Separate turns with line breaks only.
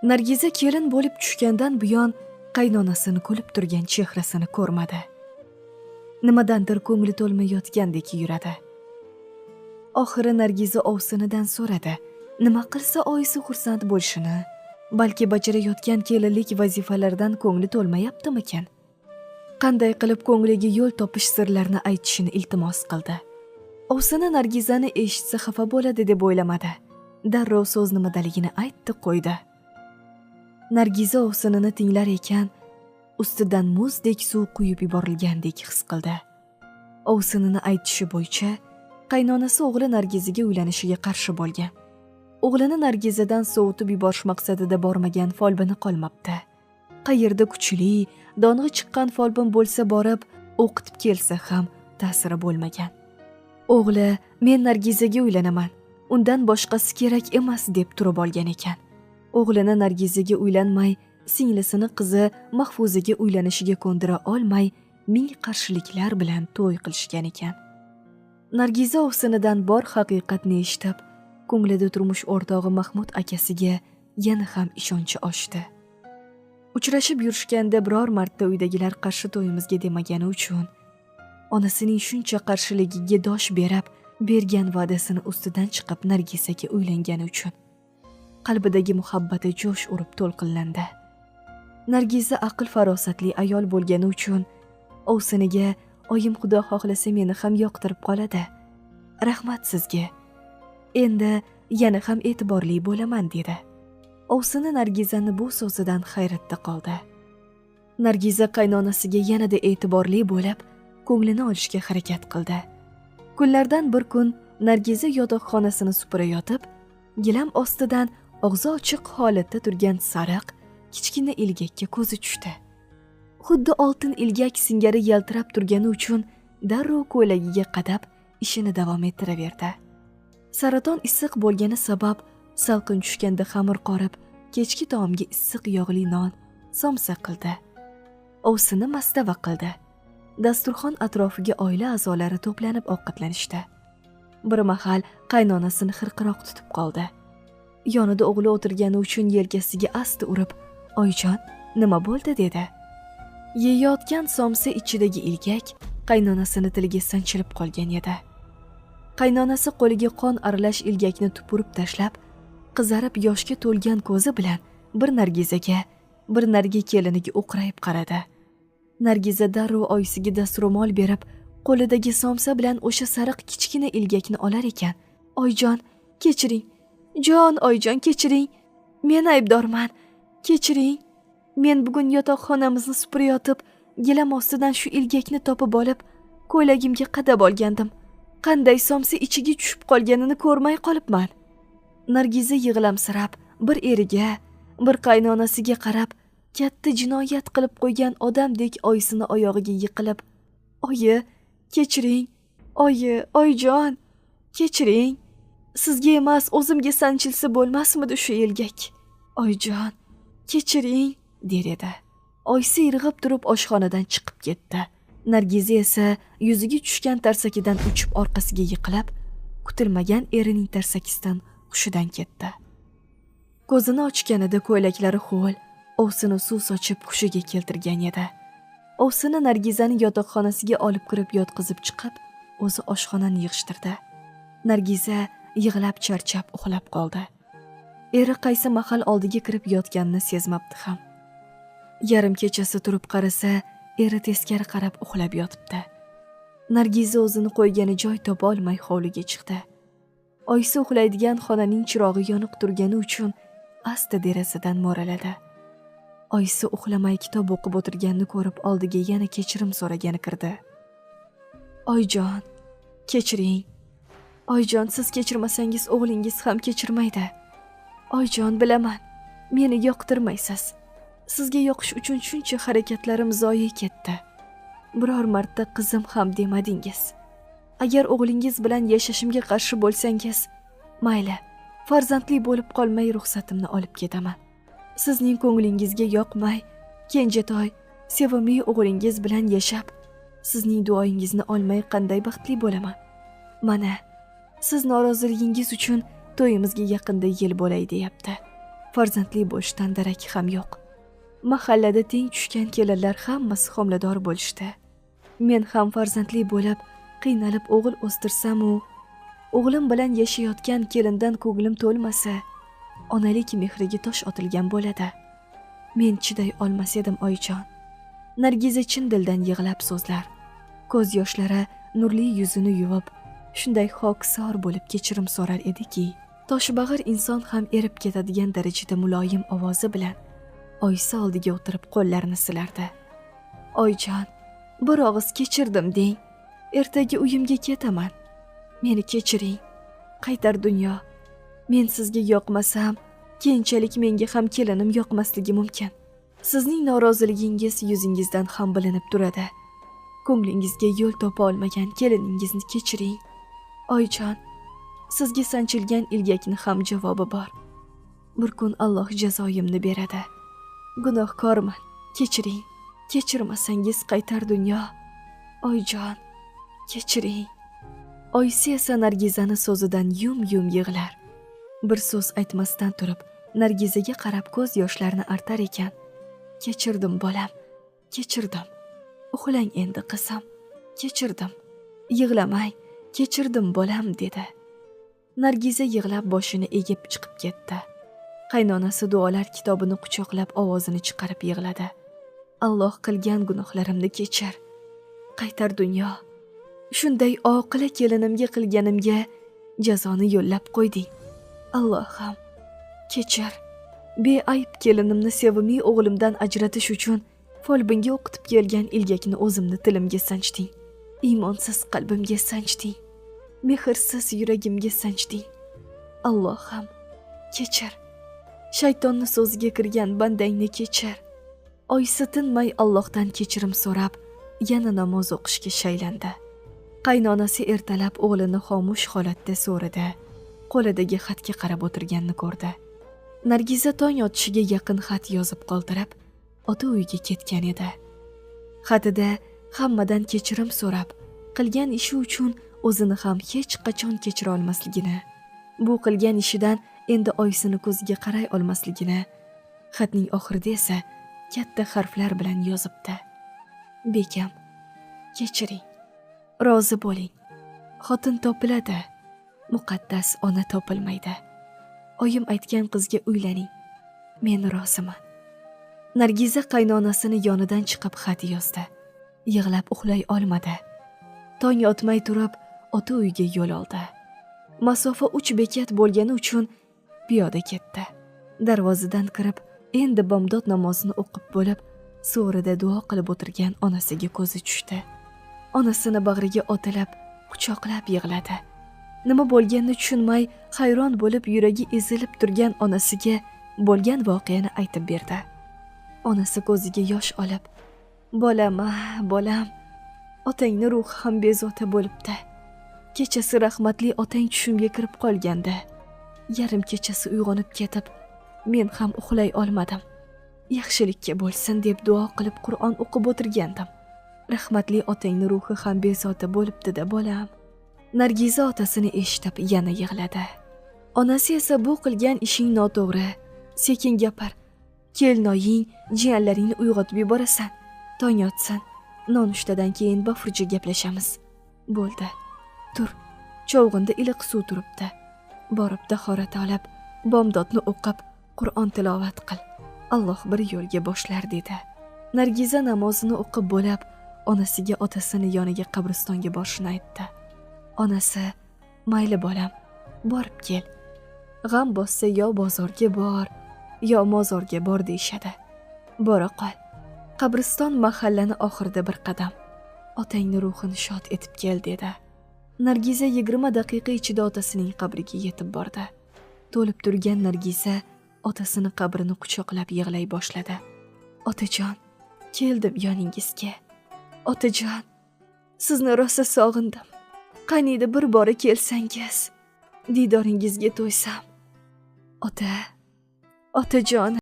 Nargiza kelin bo'lib tushgandan buyon qaynonasini kulib turgan chehrasini ko'rmadi. Nimadandir ko'ngli to'lmay yotgandek yuradi. Oxiri Nargiza ovsinidan so'radi. Nima qilsa oyisi xursand bo'lishini, balki bajarayotgan kelinlik vazifalaridan ko'ngli to'lmayaptimikan? Qanday qilib ko'ngliga yo'l topish sirlarini aytishini iltimos qildi. Ovsini Nargizani eshitsa xafa bo'ladi deb o'ylamadi. Darrov so'z nimadaligini aytdi qo'ydi. Nargiza ovsinini tinglar ekan, ustidan muzdek suv quyib yuborilgandek his qildi. Ovsinini aytishi bo'yicha qaynonasi o'g'li Nargizaga uylanishiga qarshi bo'lgan. O'g'lini Nargizadan sovutib yuborish maqsadida bormagan folbini qolmabdi. Qayerda kuchli, dong'i chiqqan folbin bo'lsa borib, o'qitib kelsa ham ta'siri bo'lmagan. O'g'li, men Nargizaga uylanaman, undan boshqasi kerak emas deb turib olgan ekan. O'g'lini Nargizaga uylanmay, singlisini qizi Mahfuzaga uylanishiga ko'ndira olmay, ming qarshiliklar bilan to'y qilishgan ekan. Nargiza ovsinidan bor haqiqatni eshitib, ko'nglida turmush o'rtog'i Mahmud akasiga yana ham ishonchi oshdi. Uchrashib yurishganda biror marta uydagilar qarshi to'yimizga demagani uchun, onasining shuncha qarshiligiga dosh berib, bergan va'dasini ustidan chiqib Nargizaga uylangani uchun qalbidagi muhabbati jo'sh urib to'lqinlandi. Nargiza aql farosatli ayol bo'lgani uchun ovsiniga oyim xudo xohlasa meni ham yoqtirib qoladi. Rahmat sizga. Endi yana ham e'tiborli bo'laman dedi. Ovsini Nargizani bu so'zidan hayratda qoldi. Nargiza qaynonasiga yanada e'tiborli bo'lib, ko'nglini olishga harakat qildi. Kunlardan bir kun Nargiza yotoqxonasini supurayotib, gilam ostidan og'zi ochiq holatda turgan sariq, kichkina ilgakka ko'zi tushdi. Xuddi oltin ilgak singari yaltirab turgani uchun darrov ko'ylagiga qadab ishini davom ettiraverdi. Saraton issiq bo'lgani sabab salqin tushganda xamir qorib, kechki taomga issiq yog'li non somsa qildi. Ovsini mastava qildi. Dasturxon atrofiga oila a'zolari to'planib ovqatlanishdi. Bir mahal qaynonasini xirqiroq tutib qoldi. Yonida o'g'li o'tirgani uchun yelkasiga asta urib, "Oyjon, nima bo'ldi?" dedi. Yeyotgan somsa ichidagi ilgak qaynonasini tiliga sanchilib qolgan edi. Qaynonasi qo'liga qon aralash ilgakni tupurib tashlab, qizarib yoshga to'lgan ko'zi bilan bir Nargizaga, bir nargi keliniga o'qrayib qaradi. Nargiza darrov oyisiga dastro'mol berib, qo'lidagi somsa bilan o'sha sariq kichkina ilgakni olar ekan, "Oyjon, kechiring. Jon, oyjon, kechiring. Men aybdorman. Kechiring. Men bugun yotoqxonamizni supurayotib, gilam ostidan shu ilgakni topib olib, ko'ylagimga qadab olgandim. Qanday somsa ichiga tushib qolganini ko'rmay qolibman." Nargiza yig'lamsirab, bir eriga, bir qaynonasiga qarab, katta jinoyat qilib qo'ygan odamdek oyisini oyog'iga yiqilib, "Oyi, kechiring. Oyi, oyjon, kechiring. Sizga emas, o'zimga sanchilsa bo'lmasmidi shu ilgak? Oyjon, kechiring" der edi. Oyisi irg'ib turib oshxonadan chiqib ketdi. Nargiza esa yuziga tushgan tarsakidan uchib orqasiga yiqilib, kutilmagan erining tarsakisidan hushidan ketdi. Ko'zini ochganida ko'ylaklari ho'l, ovsini suv sochib hushiga keltirgan edi. Ovsini Nargizani yotoqxonasiga olib kirib yotqizib chiqib, o'zi oshxonani yig'ishtirdi. Nargiza yig'lab charchab uxlab qoldi. Eri qaysi mahal oldiga kirib yotganini sezmabdi ham. Yarim kechasi turib qarasa, eri teskari qarab uxlab yotibdi. Nargiza o'zini qo'ygani joy topa olmay hovliga chiqdi. Oyisi uxlaydigan xonaning chirog'i yoniq turgani uchun asta derazadan mo'raladi. Oyisi uxlamay kitob o'qib o'tirganini ko'rib oldiga yana kechirim so'ragani kirdi. "Oyjon, kechiring. Oyjon, siz kechirmasangiz o'g'lingiz ham kechirmaydi. Oyjon, bilaman, meni yoqtirmaysiz. Sizga yoqish uchun shuncha harakatlarim zoye ketdi. Biror marta qizim ham demadingiz. Agar o'g'lingiz bilan yashashimga qarshi bo'lsangiz, mayli, farzandli bo'lib qolmay ruxsatimni olib ketaman. Sizning ko'nglingizga yoqmay, kenjatoy, sevimli o'g'lingiz bilan yashab, sizning duoyingizni olmay qanday baxtli bo'laman. Mana, siz noroziligingiz uchun to'yimizga yaqinda yil bo'lay deyapti. farzandli bo'lishdan darak ham yo'q. Mahallada teng tushgan kelinlar hammasi homilador bo'lishdi. Men ham farzandli bo'lib, qiynalib o'g'il o'stirsam-u, o'g'lim bilan yashayotgan kelindan ko'nglim to'lmasa, onalik mehriga tosh otilgan bo'ladi. Men chiday olmas edim oyijon. Nargiza chin dildan yig'lab so'zlar. Ko'z yoshlari nurli yuzini yuvib, shunday xokisor bo'lib kechirim so'rar ediki, toshbag'ir inson ham erib ketadigan darajada muloyim ovozi bilan oyisi oldiga o'tirib qo'llarini silardi. Oyijon, bir og'iz kechirdim deng. Ertaga uyimga ketaman. Meni kechiring. Qaytar dunyo. Men sizga yoqmasam, keyinchalik menga ham kelinim yoqmasligi mumkin. Sizning noroziligingiz yuzingizdan ham bilinib turadi. Ko'nglingizga yo'l topa olmagan keliningizni kechiring. Oyijon, sizga sanchilgan ilgakni ham javobi bor. Bir kun Alloh jazoyimni beradi. Gunohkorman, kechiring. Kechirmasangiz qaytar dunyo. Oyijon, kechiring. Oyisi esa Nargizani so'zidan yum-yum yig'lar. Bir so'z aytmasdan turib, Nargizaga qarab ko'z yoshlarini artar ekan. Kechirdim bolam, kechirdim. Uxlang endi qizim, kechirdim. Yig'lamang, kechirdim bolam dedi. Nargiza yig'lab boshini egib chiqib ketdi. Qaynonasi duolar kitobini quchoqlab ovozini chiqarib yig'ladi. Alloh qilgan gunohlarimni kechir. Qaytar dunyo. Shunday oqila kelinimga qilganimga jazoni yo'llab qo'yding. Allohim, kechir. Beayb kelinimni sevimli o'g'limdan ajratish uchun folbinga o'qitib kelgan ilgakni o'zimni tilimga sanchding. Iymonsiz qalbimga sanchding. Mehrsiz yuragimga sanchding. Allohim, kechir. Shaytonning so'ziga kirgan bandangni kechir. Oyisi tinmay Allohdan kechirim so'rab, yana namoz o'qishga shaylandi. Qaynonasi ertalab o'g'lini xomush holatda so'rida, qo'lidagi xatga qarab o'tirganini ko'rdi. Nargiza tong otishiga yaqin xat yozib qoldirib, ota uyiga ketgan edi. Xatida hammadan kechirim so'rab, qilgan ishi uchun o'zini ham hech qachon kechira olmasligini, bu qilgan ishidan endi oyisini ko'ziga qaray olmasligini, xatning oxirida esa katta harflar bilan yozibdi. Bekam, kechiring. Rozi bo'ling. Xotin topiladi. Muqaddas ona topilmaydi. Oyim aytgan qizga uylaning. Men roziman. Nargiza qaynonasini yonidan chiqib xat yozdi. Yig'lab uxlay olmadi. Tong otmay turib, ota uyiga yo'l oldi. Masofa 3 bekat bo'lgani uchun piyoda ketdi. Darvozadan kirib, endi bomdod namozini o'qib bo'lib, so'rida duo qilib o'tirgan onasiga ko'zi tushdi. Onasini bag'riga otilib, quchoqlab yig'ladi. Nima bo'lganini tushunmay, hayron bo'lib yuragi ezilib turgan onasiga bo'lgan voqeani aytib berdi. Onasi ko'ziga yosh olib, "Bolam, bolam, otangning ruhi ham bezovta bo'libdi. Kechasi rahmatli otang tushimga kirib qolganda, yarim kechasi uyg'onib ketib, men ham uxlay olmadim. Yaxshilikka bo'lsin deb duo qilib Qur'on o'qib o'tirgandim. Rahmatli otangning ruhi ham bezovta bo'libdi-da bolam." Nargiza otasini eshitib yana yig'ladi. Onasi esa "Bu qilgan ishing noto'g'ri. Sekin gapir. Kelinoying, jiyanlaringni uyg'otib yuborasan. Tong otsin. Nonushtadan keyin bafurja gaplashamiz." Bo'ldi. Tur. Chovg'inda iliq suv turibdi. Borib tahorat olib, bomdodni o'qib, Qur'on tilovat qil. Alloh bir yo'lga boshlar dedi. Nargiza namozini o'qib bo'lib, onasiga otasini yoniga qabristonga borishni aytdi. Onasi, "Mayli bolam, borib kel. G'am bossa yo bozorga bor, yo mozorga bor deyshadi. Bora qol. Qabriston mahallani oxirida bir qadam. Otangning ruhini shod etib kel" dedi. Nargiza 20 daqiqa ichida otasining qabriga yetib bordi. To'lib turgan Nargiza otasini qabrini quchoqlab yig'lay boshladi. "Otajon, keldim yoningizga. Otajon, sizni rosa sog'indim. Qaniydi bir bora kelsangiz, diydoringizga to'ysam. Ota, otajon."